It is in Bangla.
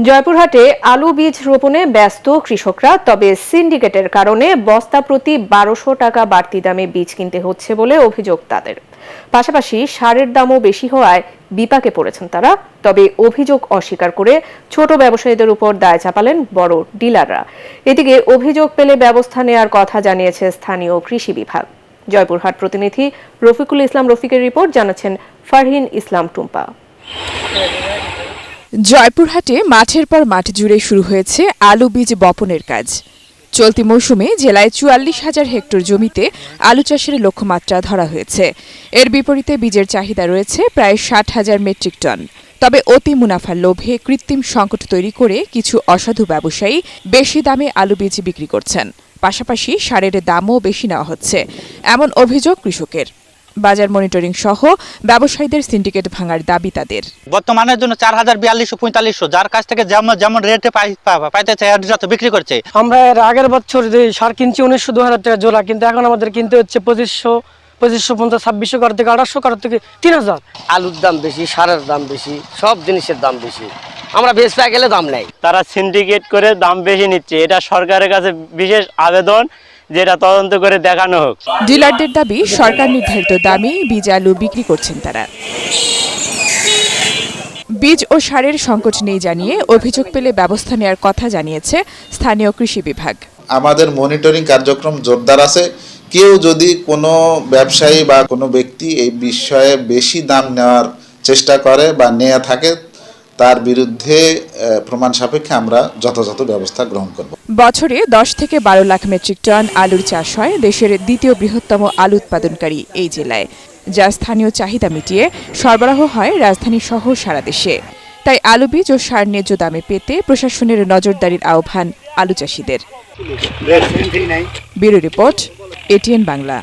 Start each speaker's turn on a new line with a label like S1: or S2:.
S1: জয়পুরহাটে আলু বীজ রোপণে ব্যস্ত কৃষকরা, তবে সিন্ডিকেটের কারণে বস্তা প্রতি ১২০০ টাকা বাড়তি দামে বীজ কিনতে হচ্ছে বলে অভিযোগ তাদের। পাশাপাশি সারের দামও বেশি হওয়ায় বিপাকে পড়েছেন তারা। তবে অভিযোগ অস্বীকার করে ছোট ব্যবসায়ীদের উপর দায় চাপালেন বড় ডিলাররা। এদিকে অভিযোগ পেলে ব্যবস্থা নেওয়ার কথা জানিয়েছে স্থানীয় কৃষি বিভাগ। জয়পুরহাট প্রতিনিধি রফিকুল ইসলাম রফিকের রিপোর্ট, জানাচ্ছেন ফারহিন ইসলাম টুম্পা।
S2: জয়পুরহাটে মাঠের পর মাঠ জুড়ে শুরু হয়েছে আলু বীজ বপনের কাজ। চলতি মৌসুমে জেলায় ৪৪,০০০ হেক্টর জমিতে আলু চাষের লক্ষ্যমাত্রা ধরা হয়েছে। এর বিপরীতে বীজের চাহিদা রয়েছে প্রায় ৬০,০০০ মেট্রিক টন। তবে অতি মুনাফার লোভে কৃত্রিম সংকট তৈরি করে কিছু অসাধু ব্যবসায়ী বেশি দামে আলু বীজ বিক্রি করছেন। পাশাপাশি সারের দামও বেশি নেওয়া হচ্ছে, এমন অভিযোগ কৃষকের। বাজার মনিটরিং সহ ব্যবসায়ীদের সিন্ডিকেট ভাঙার দাবি তাদের।
S3: বর্তমানের জন্য ৪,০৪২-৪৫০০, যার কাছ থেকে যেমন রেটে পাইতে চাই যত বিক্রি করছে।
S4: আমরা এর আগের বছর যে সার কিনছি ১৯০০-২০০০ টাকা জোড়া, কিন্তু এখন আমাদের কিনতে হচ্ছে ২৫৫০, ২৬৫০ কর থেকে ৮০০ কর থেকে ৩০০০।
S5: আলুর দাম বেশি, সারের দাম বেশি, সব জিনিসের দাম বেশি। আমরা বেচতে গেলে দাম নেই।
S6: তারা সিন্ডিকেট করে দাম বেশি নিচ্ছে। এটা সরকারের কাছে বিশেষ আবেদন, যেটা তদন্ত করে দেখানো হোক।
S2: ডিলারদের দাবি, সরকার নির্ধারিত দামে বীজ আলু বিক্রি করছেন তারা। বীজ ও সারের সংকট নেই জানিয়ে অভিযোগ পেলে ব্যবস্থা নেওয়ার কথা জানিয়েছে স্থানীয় কৃষি বিভাগ।
S7: আমাদের মনিটরিং কার্যক্রম জোরদার আছে। কেউ যদি কোনো ব্যবসায়ী বা কোনো ব্যক্তি এই বিষয়ে বেশি দাম নেওয়ার চেষ্টা করে বা নেওয়া থাকে, তার বিরুদ্ধে প্রমাণ সাপেক্ষে আমরা যথাযথ ব্যবস্থা গ্রহণ করব।
S2: বছরে ১০ থেকে ১২ লাখ মেট্রিক টন আলুর চাষ হয় দেশের দ্বিতীয় বৃহত্তম আলু উৎপাদনকারী এই জেলায়, যা স্থানীয় চাহিদা মিটিয়ে সরবরাহ হয় রাজধানী সহ সারা দেশে। তাই আলু বীজ ও সার ন্যায্য দামে পেতে প্রশাসনের নজরদারির আহ্বান আলু চাষিদের। Bureau report, ATN Bangla.